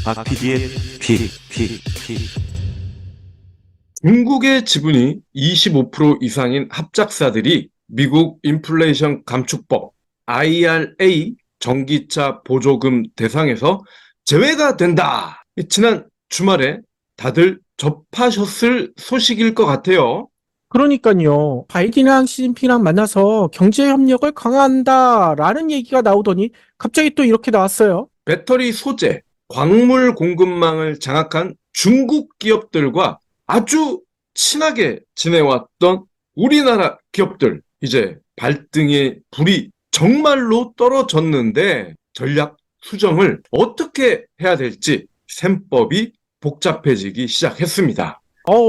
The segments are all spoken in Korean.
박 PD의 픽. 중국의 지분이 25% 이상인 합작사들이 미국 인플레이션 감축법 IRA 전기차 보조금 대상에서 제외가 된다. 지난 주말에 다들 접하셨을 소식일 것 같아요. 그러니까요. 바이든이랑 시진핑이랑 만나서 경제 협력을 강화한다라는 얘기가 나오더니 갑자기 또 이렇게 나왔어요. 배터리 소재, 광물 공급망을 장악한 중국 기업들과 아주 친하게 지내왔던 우리나라 기업들, 이제 발등에 불이 정말로 떨어졌는데 전략 수정을 어떻게 해야 될지 셈법이 복잡해지기 시작했습니다.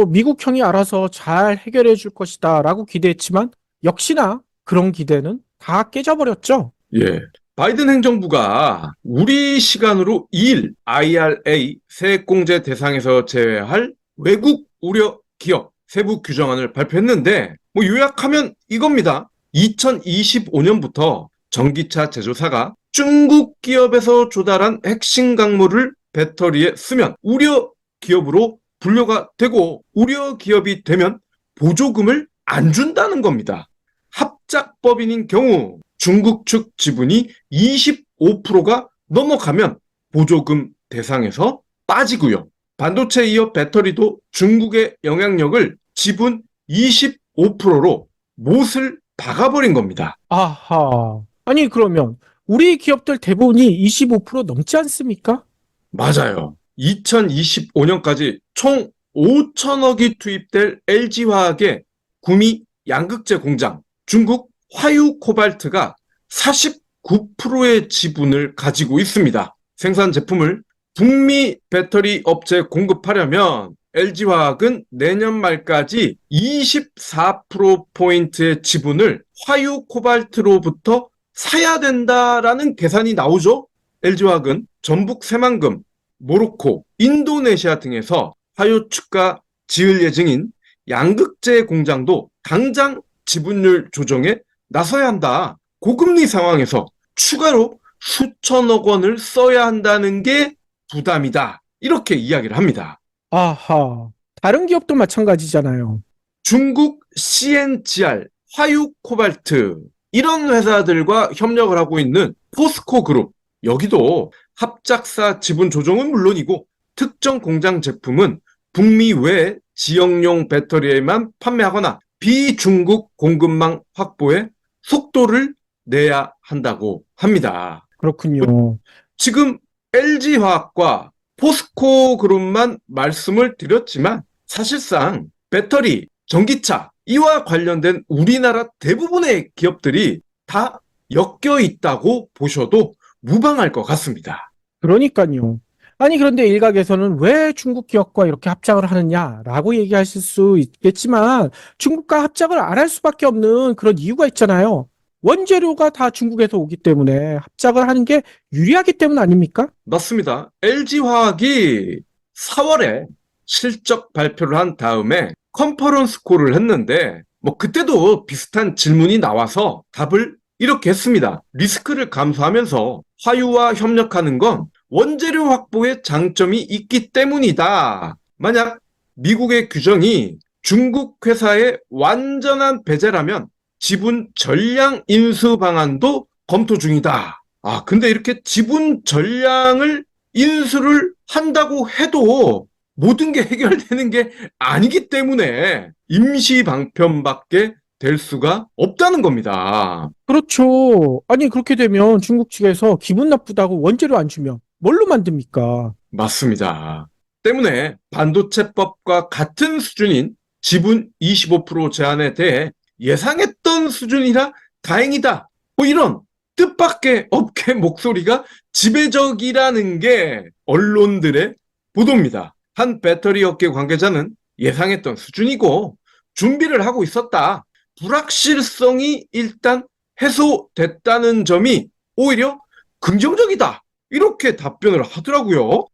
미국 형이 알아서 잘 해결해 줄 것이다라고 기대했지만 역시나 그런 기대는 다 깨져버렸죠. 예. 바이든 행정부가 우리 시간으로 2일 IRA 세액공제 대상에서 제외할 외국 우려 기업 세부 규정안을 발표했는데 요약하면 이겁니다. 2025년부터 전기차 제조사가 중국 기업에서 조달한 핵심 광물을 배터리에 쓰면 우려 기업으로 분류가 되고 우려 기업이 되면 보조금을 안 준다는 겁니다. 합작법인인 경우 중국 측 지분이 25%가 넘어가면 보조금 대상에서 빠지고요. 반도체 이어 배터리도 중국의 영향력을 지분 25%로 못을 박아버린 겁니다. 아하. 아니 그러면 우리 기업들 대부분이 25% 넘지 않습니까? 맞아요. 2025년까지 총 5천억이 투입될 LG화학의 구미 양극재 공장, 중국 화유 코발트가 49%의 지분을 가지고 있습니다. 생산 제품을 북미 배터리 업체에 공급하려면 LG화학은 내년 말까지 24%포인트의 지분을 화유 코발트로부터 사야 된다라는 계산이 나오죠. LG화학은 전북 새만금, 모로코, 인도네시아 등에서 화유 추가 지을 예정인 양극재 공장도 당장 지분율 조정에 나서야 한다. 고금리 상황에서 추가로 수천억 원을 써야 한다는 게 부담이다. 이렇게 이야기를 합니다. 아하. 다른 기업도 마찬가지잖아요. 중국 CNGR, 화유 코발트 이런 회사들과 협력을 하고 있는 포스코 그룹, 여기도 합작사 지분 조정은 물론이고 특정 공장 제품은 북미 외 지역용 배터리에만 판매하거나 비중국 공급망 확보에 속도를 내야 한다고 합니다. 그렇군요. 지금 LG화학과 포스코 그룹만 말씀을 드렸지만 사실상 배터리, 전기차 이와 관련된 우리나라 대부분의 기업들이 다 엮여 있다고 보셔도 무방할 것 같습니다. 그러니까요. 아니 그런데 일각에서는 왜 중국 기업과 이렇게 합작을 하느냐라고 얘기하실 수 있겠지만 중국과 합작을 안 할 수밖에 없는 그런 이유가 있잖아요. 원재료가 다 중국에서 오기 때문에 합작을 하는 게 유리하기 때문 아닙니까? 맞습니다. LG화학이 4월에 실적 발표를 한 다음에 컨퍼런스 콜을 했는데 그때도 비슷한 질문이 나와서 답을 이렇게 했습니다. 리스크를 감수하면서 화유와 협력하는 건 원재료 확보에 장점이 있기 때문이다. 만약 미국의 규정이 중국 회사의 완전한 배제라면 지분 전량 인수 방안도 검토 중이다. 근데 이렇게 지분 전량을 인수를 한다고 해도 모든 게 해결되는 게 아니기 때문에 임시 방편밖에 될 수가 없다는 겁니다. 그렇죠. 아니 그렇게 되면 중국 측에서 기분 나쁘다고 원재료 안 주면 뭘로 만듭니까? 맞습니다. 때문에 반도체법과 같은 수준인 지분 25% 제한에 대해 예상했던 수준이라 다행이다. 이런 뜻밖의 업계 목소리가 지배적이라는 게 언론들의 보도입니다. 한 배터리 업계 관계자는 예상했던 수준이고 준비를 하고 있었다. 불확실성이 일단 해소됐다는 점이 오히려 긍정적이다. 이렇게 답변을 하더라고요.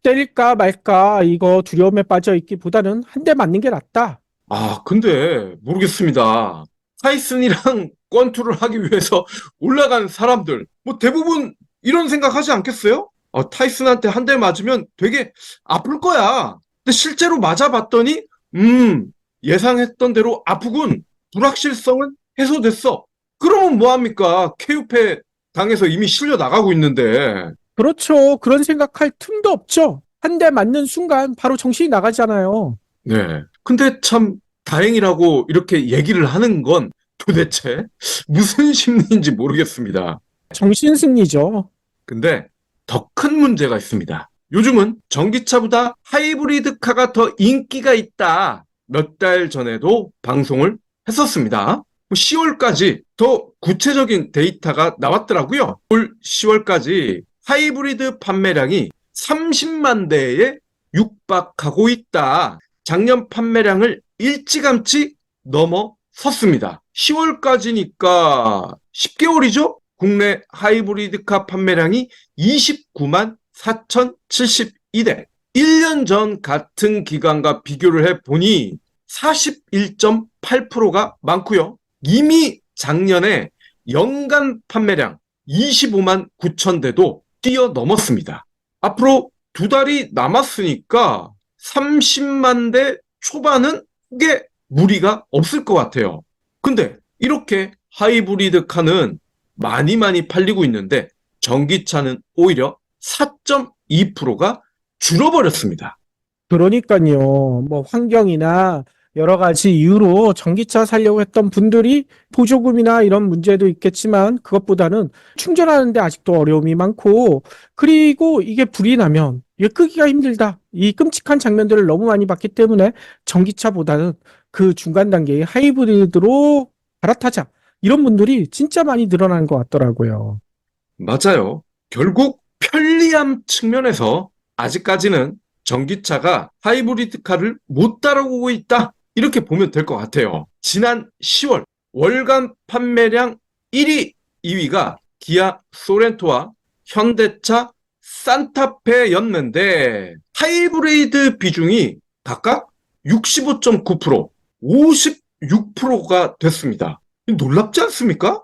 때릴까 말까 이거 두려움에 빠져 있기보다는 한 대 맞는 게 낫다. 근데 모르겠습니다. 타이슨이랑 권투를 하기 위해서 올라간 사람들, 대부분 이런 생각 하지 않겠어요? 타이슨한테 한 대 맞으면 되게 아플 거야. 근데 실제로 맞아봤더니, 예상했던 대로 아프군. 불확실성은 해소됐어. 그러면 뭐합니까? KU패 당에서 이미 실려 나가고 있는데. 그렇죠. 그런 생각할 틈도 없죠. 한 대 맞는 순간 바로 정신이 나가잖아요. 네. 근데 참 다행이라고 이렇게 얘기를 하는 건 도대체 무슨 심리인지 모르겠습니다. 정신승리죠. 근데 더 큰 문제가 있습니다. 요즘은 전기차보다 하이브리드카가 더 인기가 있다. 몇 달 전에도 방송을 했었습니다. 10월까지 더 구체적인 데이터가 나왔더라고요. 올 10월까지 하이브리드 판매량이 30만 대에 육박하고 있다. 작년 판매량을 일찌감치 넘어섰습니다. 10월까지니까 10개월이죠? 국내 하이브리드카 판매량이 29만 4,072대. 1년 전 같은 기간과 비교를 해보니 41.8%가 많고요. 이미 작년에 연간 판매량 25만 9천 대도 뛰어넘었습니다. 앞으로 2달이 남았으니까 30만 대 초반은 크게 무리가 없을 것 같아요. 근데 이렇게 하이브리드 카는 많이 팔리고 있는데 전기차는 오히려 4.2%가 줄어버렸습니다. 그러니까요. 뭐 환경이나 여러 가지 이유로 전기차 살려고 했던 분들이 보조금이나 이런 문제도 있겠지만 그것보다는 충전하는데 아직도 어려움이 많고 그리고 이게 불이 나면 이게 끄기가 힘들다. 이 끔찍한 장면들을 너무 많이 봤기 때문에 전기차보다는 그 중간 단계의 하이브리드로 갈아타자. 이런 분들이 진짜 많이 늘어나는 것 같더라고요. 맞아요. 결국 편리함 측면에서 아직까지는 전기차가 하이브리드카를 못 따라오고 있다. 이렇게 보면 될 것 같아요. 지난 10월 월간 판매량 1위, 2위가 기아 소렌토와 현대차 산타페였는데 하이브리드 비중이 각각 65.9%, 56%가 됐습니다. 놀랍지 않습니까?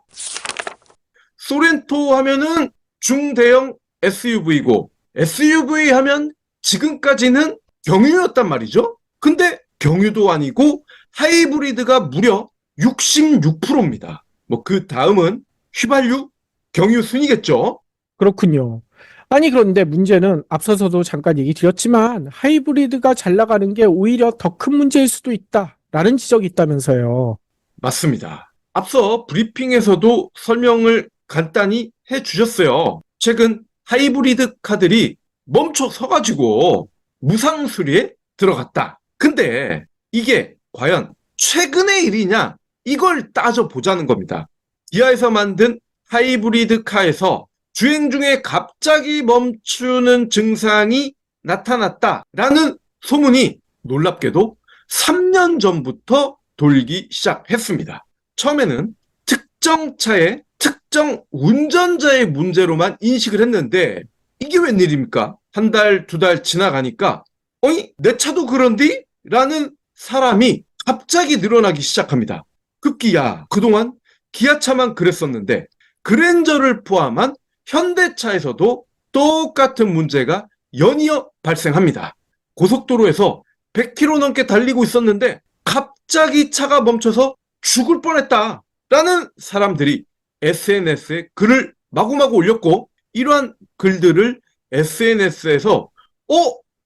소렌토 하면은 중대형 SUV고 SUV 하면 지금까지는 경유였단 말이죠. 근데 경유도 아니고 하이브리드가 무려 66%입니다. 뭐 그 다음은 휘발유, 경유 순이겠죠. 그렇군요. 아니, 그런데 문제는 앞서서도 잠깐 얘기 드렸지만 하이브리드가 잘 나가는 게 오히려 더 큰 문제일 수도 있다라는 지적이 있다면서요. 맞습니다. 앞서 브리핑에서도 설명을 간단히 해주셨어요. 최근 하이브리드 카들이 멈춰 서가지고 무상 수리에 들어갔다. 근데 이게 과연 최근의 일이냐? 이걸 따져보자는 겁니다. 기아에서 만든 하이브리드 카에서 주행 중에 갑자기 멈추는 증상이 나타났다라는 소문이 놀랍게도 3년 전부터 돌기 시작했습니다. 처음에는 특정 차의 특정 운전자의 문제로만 인식을 했는데 이게 웬일입니까? 한 달, 2달 지나가니까 어이? 내 차도 그런디? 라는 사람이 갑자기 늘어나기 시작합니다. 급기야 그동안 기아차만 그랬었는데 그랜저를 포함한 현대차에서도 똑같은 문제가 연이어 발생합니다. 고속도로에서 100km 넘게 달리고 있었는데 갑자기 차가 멈춰서 죽을 뻔했다 라는 사람들이 SNS에 글을 마구마구 올렸고 이러한 글들을 SNS에서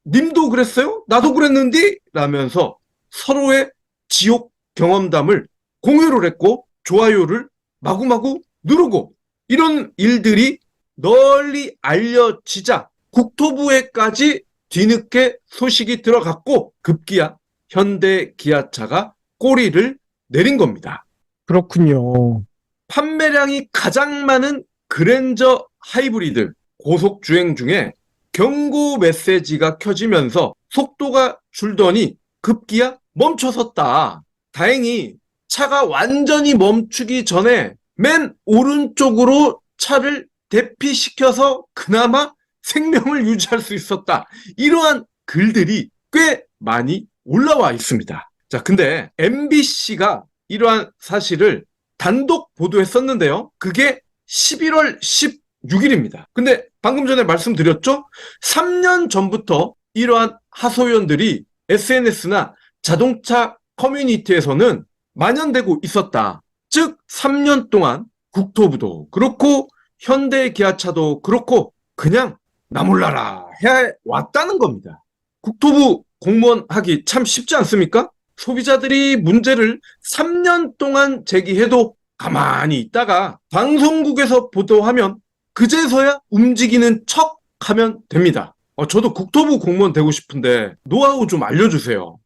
님도 그랬어요? 나도 그랬는데? 라면서 서로의 지옥 경험담을 공유를 했고 좋아요를 마구마구 누르고 이런 일들이 널리 알려지자 국토부에까지 뒤늦게 소식이 들어갔고 급기야 현대 기아차가 꼬리를 내린 겁니다. 그렇군요. 판매량이 가장 많은 그랜저 하이브리드 고속주행 중에 경고 메시지가 켜지면서 속도가 줄더니 급기야 멈춰섰다. 다행히 차가 완전히 멈추기 전에 맨 오른쪽으로 차를 대피시켜서 그나마 생명을 유지할 수 있었다. 이러한 글들이 꽤 많이 올라와 있습니다. 자, 근데 MBC가 이러한 사실을 단독 보도했었는데요. 그게 11월 16일입니다. 근데 방금 전에 말씀드렸죠? 3년 전부터 이러한 하소연들이 SNS나 자동차 커뮤니티에서는 만연되고 있었다. 즉 3년 동안 국토부도 그렇고 현대기아차도 그렇고 그냥 나 몰라라 해왔다는 겁니다. 국토부 공무원 하기 참 쉽지 않습니까? 소비자들이 문제를 3년 동안 제기해도 가만히 있다가 방송국에서 보도하면 그제서야 움직이는 척 하면 됩니다. 저도 국토부 공무원 되고 싶은데 노하우 좀 알려주세요.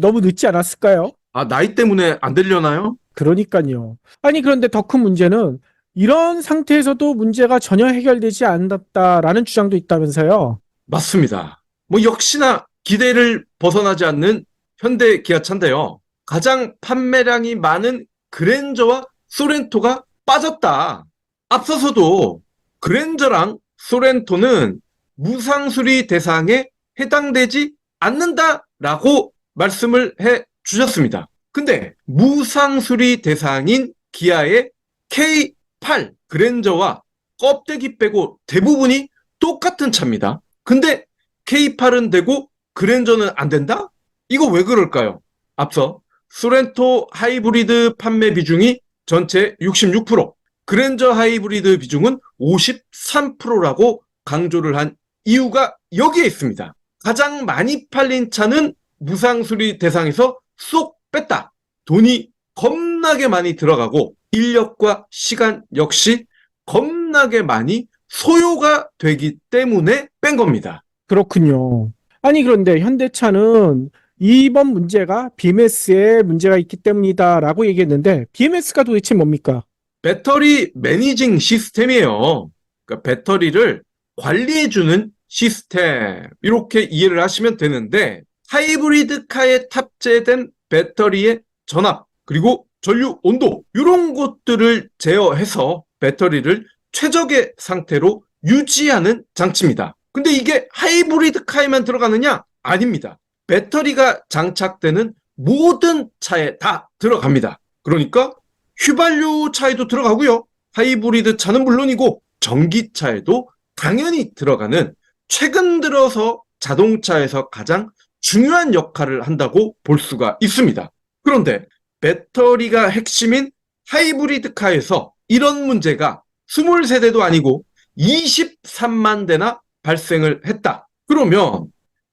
너무 늦지 않았을까요? 나이 때문에 안 되려나요? 그러니까요. 아니, 그런데 더 큰 문제는 이런 상태에서도 문제가 전혀 해결되지 않았다라는 주장도 있다면서요. 맞습니다. 역시나 기대를 벗어나지 않는 현대기아차인데요. 가장 판매량이 많은 그랜저와 소렌토가 빠졌다. 앞서서도 그랜저랑 소렌토는 무상수리 대상에 해당되지 않는다라고 말씀을 해 주셨습니다. 근데 무상수리 대상인 기아의 K8 그랜저와 껍데기 빼고 대부분이 똑같은 차입니다. 근데 K8은 되고 그랜저는 안 된다? 이거 왜 그럴까요? 앞서 소렌토 하이브리드 판매 비중이 전체 66%, 그랜저 하이브리드 비중은 53%라고 강조를 한 이유가 여기에 있습니다. 가장 많이 팔린 차는 무상수리 대상에서 쏙 뺐다. 돈이 겁나게 많이 들어가고 인력과 시간 역시 겁나게 많이 소요가 되기 때문에 뺀 겁니다. 그렇군요. 아니, 그런데 현대차는 이번 문제가 BMS에 문제가 있기 때문이다라고 얘기했는데 BMS가 도대체 뭡니까? 배터리 매니징 시스템이에요. 그러니까 배터리를 관리해주는 시스템 이렇게 이해를 하시면 되는데 하이브리드 카에 탑재된 배터리의 전압 그리고 전류 온도 이런 것들을 제어해서 배터리를 최적의 상태로 유지하는 장치입니다. 근데 이게 하이브리드 카에만 들어가느냐? 아닙니다. 배터리가 장착되는 모든 차에 다 들어갑니다. 그러니까 휘발유 차에도 들어가고요. 하이브리드 차는 물론이고 전기차에도 당연히 들어가는 최근 들어서 자동차에서 가장 중요한 역할을 한다고 볼 수가 있습니다. 그런데 배터리가 핵심인 하이브리드 카에서 이런 문제가 20세대도 아니고 23만 대나 발생을 했다. 그러면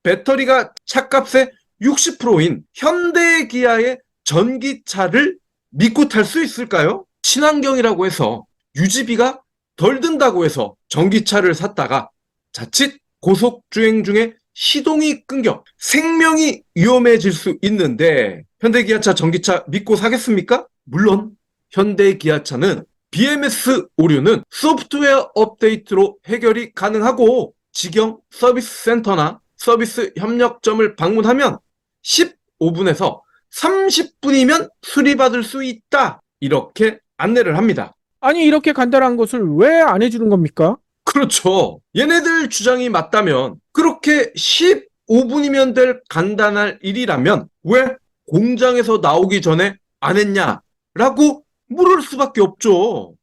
배터리가 차값의 60%인 현대기아의 전기차를 믿고 탈 수 있을까요? 친환경이라고 해서 유지비가 덜 든다고 해서 전기차를 샀다가 자칫 고속주행 중에 시동이 끊겨 생명이 위험해질 수 있는데 현대기아차 전기차 믿고 사겠습니까? 물론 현대기아차는 BMS 오류는 소프트웨어 업데이트로 해결이 가능하고 직영 서비스 센터나 서비스 협력점을 방문하면 15분에서 30분이면 수리받을 수 있다. 이렇게 안내를 합니다. 아니, 이렇게 간단한 것을 왜 안 해주는 겁니까? 그렇죠. 얘네들 주장이 맞다면 그렇게 15분이면 될 간단한 일이라면 왜 공장에서 나오기 전에 안 했냐라고 물을 수밖에 없죠.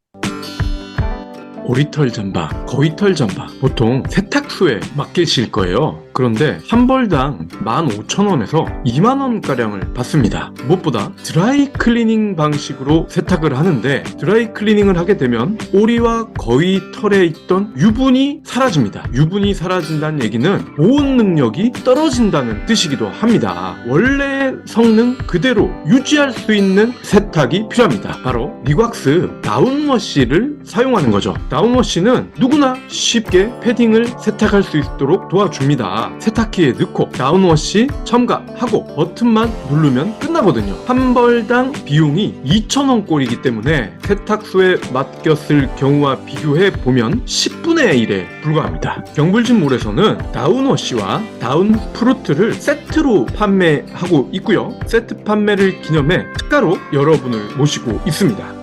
오리털 잠바, 거위털 잠바 보통 세탁소에 맡기실 거예요. 그런데 한 벌당 15,000원에서 20,000원가량을 받습니다. 무엇보다 드라이 클리닝 방식으로 세탁을 하는데 드라이 클리닝을 하게 되면 오리와 거위털에 있던 유분이 사라집니다. 유분이 사라진다는 얘기는 보온 능력이 떨어진다는 뜻이기도 합니다. 원래의 성능 그대로 유지할 수 있는 세탁이 필요합니다. 바로 리곽스 다운워시를 사용하는 거죠. 다운워시는 누구나 쉽게 패딩을 세탁할 수 있도록 도와줍니다. 세탁기에 넣고 다운워시 첨가하고 버튼만 누르면 끝나거든요. 한 벌당 비용이 2,000원 꼴이기 때문에 세탁소에 맡겼을 경우와 비교해 보면 10분의 1에 불과합니다. 경불진몰에서는 다운워시와 다운프루트를 세트로 판매하고 있고요. 세트 판매를 기념해 특가로 여러분을 모시고 있습니다.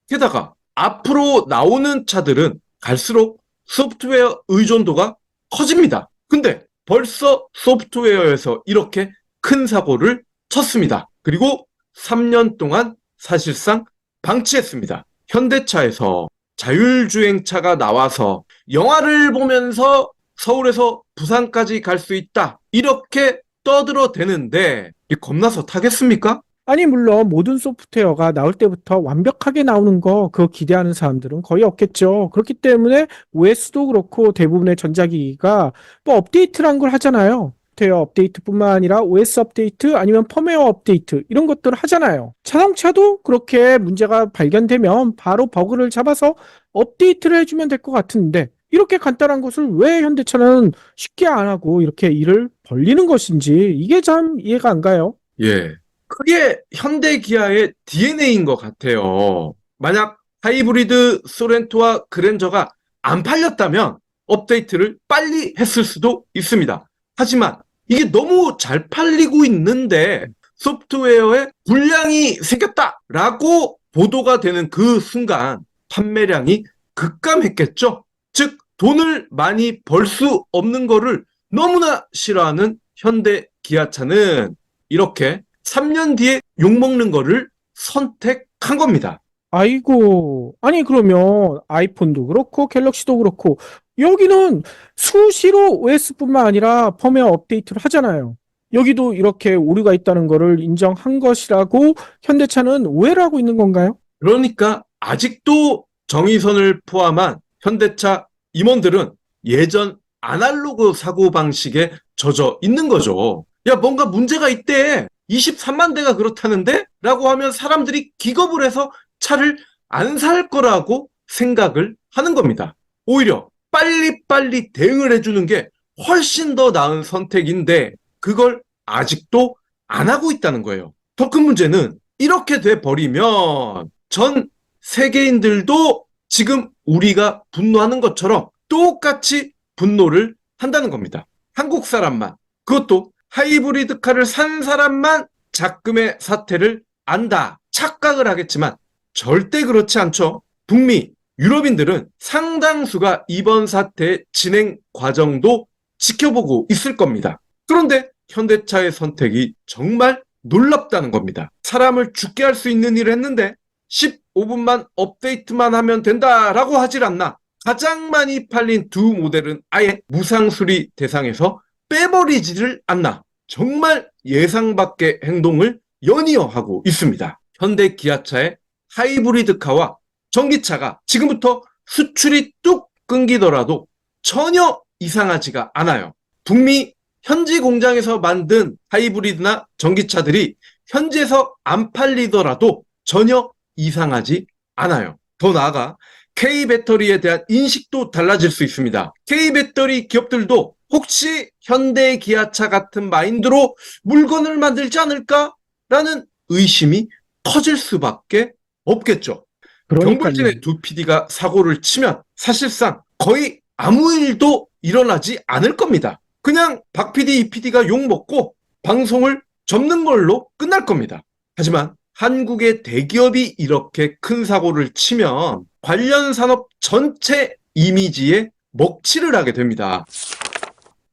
게다가 앞으로 나오는 차들은 갈수록 소프트웨어 의존도가 커집니다. 근데 벌써 소프트웨어에서 이렇게 큰 사고를 쳤습니다. 그리고 3년 동안 사실상 방치했습니다. 현대차에서 자율주행차가 나와서 영화를 보면서 서울에서 부산까지 갈 수 있다. 이렇게 떠들어대는데 겁나서 타겠습니까? 아니, 물론 모든 소프트웨어가 나올 때부터 완벽하게 나오는 거 그거 기대하는 사람들은 거의 없겠죠. 그렇기 때문에 OS도 그렇고 대부분의 전자기기가 뭐 업데이트란 걸 하잖아요. 소프트웨어 업데이트뿐만 아니라 OS 업데이트 아니면 펌웨어 업데이트 이런 것들을 하잖아요. 자동차도 그렇게 문제가 발견되면 바로 버그를 잡아서 업데이트를 해주면 될 것 같은데 이렇게 간단한 것을 왜 현대차는 쉽게 안 하고 이렇게 일을 벌리는 것인지 이게 참 이해가 안 가요. 예. 그게 현대 기아의 DNA인 것 같아요. 만약 하이브리드 소렌토와 그랜저가 안 팔렸다면 업데이트를 빨리 했을 수도 있습니다. 하지만 이게 너무 잘 팔리고 있는데 소프트웨어에 불량이 생겼다라고 보도가 되는 그 순간 판매량이 급감했겠죠. 즉 돈을 많이 벌 수 없는 거를 너무나 싫어하는 현대 기아차는 이렇게 3년 뒤에 욕먹는 거를 선택한 겁니다. 아이고, 아니 그러면 아이폰도 그렇고 갤럭시도 그렇고 여기는 수시로 OS뿐만 아니라 펌웨어 업데이트를 하잖아요. 여기도 이렇게 오류가 있다는 거를 인정한 것이라고 현대차는 오해를 하고 있는 건가요? 그러니까 아직도 정의선을 포함한 현대차 임원들은 예전 아날로그 사고방식에 젖어 있는 거죠. 야, 뭔가 문제가 있대. 23만 대가 그렇다는데? 라고 하면 사람들이 기겁을 해서 차를 안 살 거라고 생각을 하는 겁니다. 오히려 빨리빨리 대응을 해주는 게 훨씬 더 나은 선택인데 그걸 아직도 안 하고 있다는 거예요. 더 큰 문제는 이렇게 돼버리면 전 세계인들도 지금 우리가 분노하는 것처럼 똑같이 분노를 한다는 겁니다. 한국 사람만, 그것도 하이브리드 카를 산 사람만 작금의 사태를 안다, 착각을 하겠지만 절대 그렇지 않죠. 북미, 유럽인들은 상당수가 이번 사태의 진행 과정도 지켜보고 있을 겁니다. 그런데 현대차의 선택이 정말 놀랍다는 겁니다. 사람을 죽게 할 수 있는 일을 했는데 15분만 업데이트만 하면 된다라고 하질 않나. 가장 많이 팔린 두 모델은 아예 무상수리 대상에서 빼버리지를 않나. 정말 예상 밖의 행동을 연이어 하고 있습니다. 현대 기아차의 하이브리드카와 전기차가 지금부터 수출이 뚝 끊기더라도 전혀 이상하지가 않아요. 북미 현지 공장에서 만든 하이브리드나 전기차들이 현지에서 안 팔리더라도 전혀 이상하지 않아요. 더 나아가 K배터리에 대한 인식도 달라질 수 있습니다. K배터리 기업들도 혹시 현대 기아차 같은 마인드로 물건을 만들지 않을까라는 의심이 커질 수밖에 없겠죠. 경불진의 두 PD가 사고를 치면 사실상 거의 아무 일도 일어나지 않을 겁니다. 그냥 박 PD, 이 PD가 욕먹고 방송을 접는 걸로 끝날 겁니다. 하지만 한국의 대기업이 이렇게 큰 사고를 치면 관련 산업 전체 이미지에 먹칠을 하게 됩니다.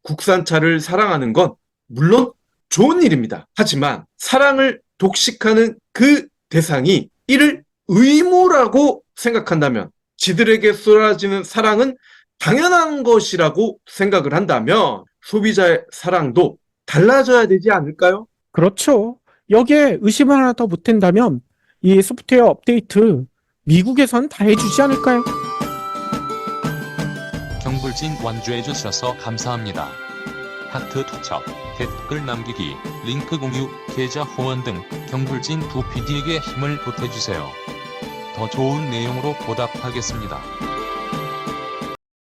국산차를 사랑하는 건 물론 좋은 일입니다. 하지만 사랑을 독식하는 그 대상이 이를 의무라고 생각한다면, 지들에게 쏟아지는 사랑은 당연한 것이라고 생각을 한다면 소비자의 사랑도 달라져야 되지 않을까요? 그렇죠. 여기에 의심을 하나 더 보탠다면 이 소프트웨어 업데이트 미국에선 다 해주지 않을까요? 경불진 완주해 주셔서 감사합니다. 하트 투척, 댓글 남기기, 링크 공유, 계좌 후원 등 경불진 두 PD에게 힘을 보태주세요. 더 좋은 내용으로 보답하겠습니다.